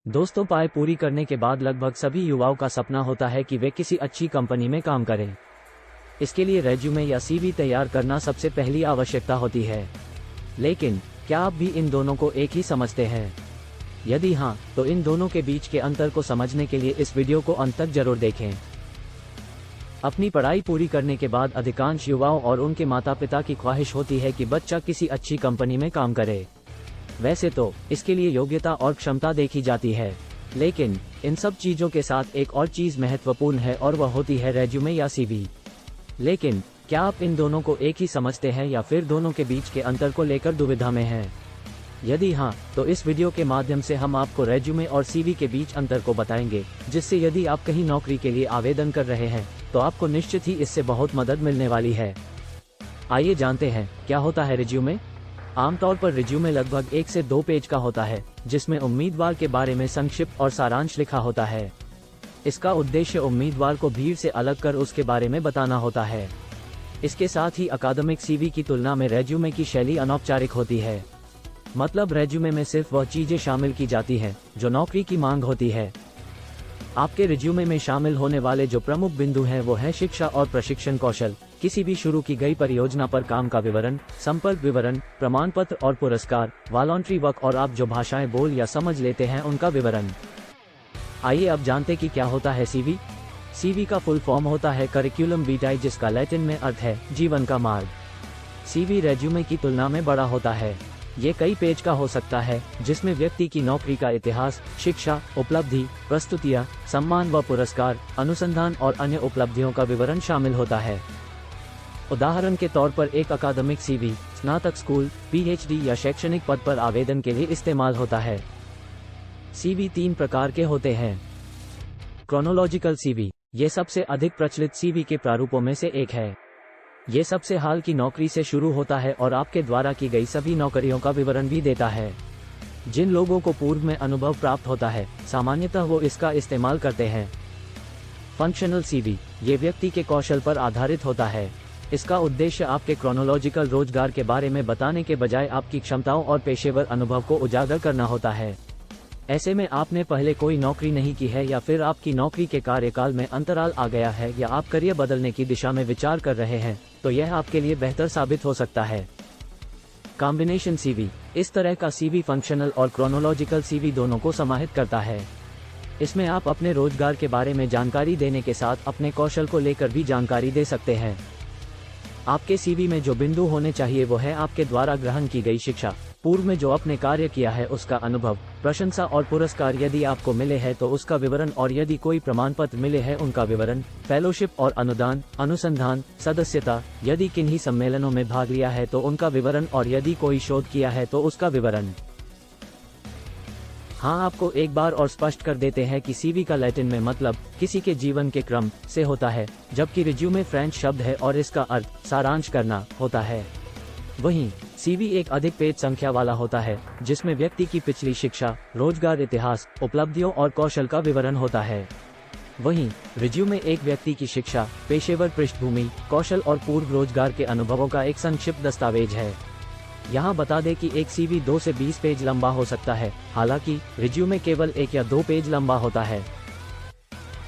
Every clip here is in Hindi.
दोस्तों, पढ़ाई पूरी करने के बाद लगभग सभी युवाओं का सपना होता है कि वे किसी अच्छी कंपनी में काम करें। इसके लिए रेज्यूमे या सीवी तैयार करना सबसे पहली आवश्यकता होती है। लेकिन क्या आप भी इन दोनों को एक ही समझते हैं? यदि हाँ, तो इन दोनों के बीच के अंतर को समझने के लिए इस वीडियो को अंत तक जरूर देखें। अपनी पढ़ाई पूरी करने के बाद अधिकांश युवाओं और उनके माता पिता की ख्वाहिश होती है कि बच्चा किसी अच्छी कंपनी में काम करे। वैसे तो इसके लिए योग्यता और क्षमता देखी जाती है, लेकिन इन सब चीजों के साथ एक और चीज महत्वपूर्ण है और वह होती है रेज्यूमे या सीवी। लेकिन क्या आप इन दोनों को एक ही समझते हैं या फिर दोनों के बीच के अंतर को लेकर दुविधा में हैं? यदि हाँ, तो इस वीडियो के माध्यम से हम आपको रेज्यूमे और सीवी के बीच अंतर को बताएंगे, जिससे यदि आप कहीं नौकरी के लिए आवेदन कर रहे हैं तो आपको निश्चित ही इससे बहुत मदद मिलने वाली है। आइए जानते हैं क्या होता है रेज्यूमे। आमतौर पर रेज्यूमे लगभग 1 से 2 पेज का होता है, जिसमें उम्मीदवार के बारे में संक्षिप्त और सारांश लिखा होता है। इसका उद्देश्य उम्मीदवार को भीड़ से अलग कर उसके बारे में बताना होता है। इसके साथ ही अकादमिक सीवी की तुलना में रेज्यूमे की शैली अनौपचारिक होती है। मतलब रेज्यूमे में सिर्फ वह चीजें शामिल की जाती हैं जो नौकरी की मांग होती है। आपके रेज्यूमे में शामिल होने वाले जो प्रमुख बिंदु हैं वो है शिक्षा और प्रशिक्षण कौशल, किसी भी शुरू की गई परियोजना पर काम का विवरण, संपर्क विवरण, प्रमाण पत्र और पुरस्कार, वॉलंटरी वर्क और आप जो भाषाएं बोल या समझ लेते हैं उनका विवरण। आइए अब जानते कि क्या होता है सीवी। सीवी का फुल फॉर्म होता है करिकुलम विटाe, जिसका लैटिन में अर्थ है जीवन का मार्ग। सीवी रेज्यूमे की तुलना में बड़ा होता है। ये कई पेज का हो सकता है, जिसमें व्यक्ति की नौकरी का इतिहास, शिक्षा, उपलब्धि, प्रस्तुतियां, सम्मान व पुरस्कार, अनुसंधान और अन्य उपलब्धियों का विवरण शामिल होता है। उदाहरण के तौर पर एक अकादमिक सीवी स्नातक स्कूल, पीएचडी या शैक्षणिक पद पर आवेदन के लिए इस्तेमाल होता है। सीवी 3 प्रकार के होते हैं। क्रोनोलॉजिकल सीवी, ये सबसे अधिक प्रचलित सीवी के प्रारूपों में से एक है। ये सबसे हाल की नौकरी से शुरू होता है और आपके द्वारा की गई सभी नौकरियों का विवरण भी देता है। जिन लोगों को पूर्व में अनुभव प्राप्त होता है, सामान्यतः वो इसका इस्तेमाल करते हैं। फंक्शनल सीवी, ये व्यक्ति के कौशल पर आधारित होता है। इसका उद्देश्य आपके क्रोनोलॉजिकल रोजगार के बारे में बताने के बजाय आपकी क्षमताओं और पेशेवर अनुभव को उजागर करना होता है। ऐसे में आपने पहले कोई नौकरी नहीं की है या फिर आपकी नौकरी के कार्यकाल में अंतराल आ गया है या आप करियर बदलने की दिशा में विचार कर रहे हैं, तो यह आपके लिए बेहतर साबित हो सकता है। कॉम्बिनेशन सीवी, इस तरह का सीवी फंक्शनल और क्रोनोलॉजिकल सीवी दोनों को समाहित करता है। इसमें आप अपने रोजगार के बारे में जानकारी देने के साथ अपने कौशल को लेकर भी जानकारी दे सकते हैं। आपके सीवी में जो बिंदु होने चाहिए वो है आपके द्वारा ग्रहण की गई शिक्षा, पूर्व में जो आपने कार्य किया है उसका अनुभव, प्रशंसा और पुरस्कार यदि आपको मिले हैं तो उसका विवरण, और यदि कोई प्रमाण पत्र मिले हैं उनका विवरण, फेलोशिप और अनुदान, अनुसंधान, सदस्यता, यदि किन्हीं सम्मेलनों में भाग लिया है तो उनका विवरण, और यदि कोई शोध किया है तो उसका विवरण। हाँ, आपको एक बार और स्पष्ट कर देते हैं कि सीवी का लैटिन में मतलब किसी के जीवन के क्रम से होता है, जबकि रेज्यूमे फ्रेंच शब्द है और इसका अर्थ सारांश करना होता है। वहीं सीवी एक अधिक पेज संख्या वाला होता है, जिसमें व्यक्ति की पिछली शिक्षा, रोजगार इतिहास, उपलब्धियों और कौशल का विवरण होता है। वहीं रेज्यूमे एक व्यक्ति की शिक्षा, पेशेवर पृष्ठभूमि, कौशल और पूर्व रोजगार के अनुभवों का एक संक्षिप्त दस्तावेज है। यहाँ बता दें कि एक सीवी 2 से 20 पेज लंबा हो सकता है, हालांकि रेज्यूमे केवल 1 या 2 पेज लंबा होता है।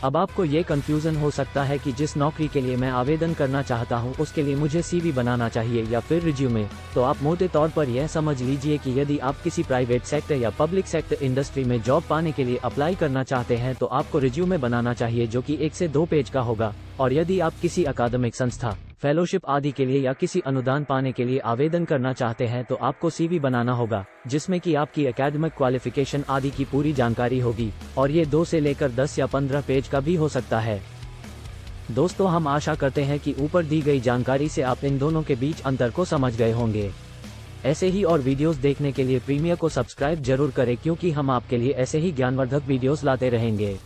अब आपको ये कंफ्यूजन हो सकता है कि जिस नौकरी के लिए मैं आवेदन करना चाहता हूँ उसके लिए मुझे सीवी बनाना चाहिए या फिर रेज्यूमे। तो आप मोटे तौर पर यह समझ लीजिए कि यदि आप किसी प्राइवेट सेक्टर या पब्लिक सेक्टर इंडस्ट्री में जॉब पाने के लिए अप्लाई करना चाहते हैं तो आपको रेज्यूमे बनाना चाहिए, जो कि 1 से 2 पेज का होगा। और यदि आप किसी अकादमिक संस्था, फेलोशिप आदि के लिए या किसी अनुदान पाने के लिए आवेदन करना चाहते हैं तो आपको सीवी बनाना होगा, जिसमें कि आपकी एकेडमिक क्वालिफिकेशन आदि की पूरी जानकारी होगी, और ये 2 से लेकर 10 या 15 पेज का भी हो सकता है। दोस्तों, हम आशा करते हैं कि ऊपर दी गई जानकारी से आप इन दोनों के बीच अंतर को समझ गए होंगे। ऐसे ही और वीडियोस देखने के लिए प्रीमियर को सब्सक्राइब जरूर करें, क्योंकि हम आपके लिए ऐसे ही ज्ञानवर्धक वीडियोस लाते रहेंगे।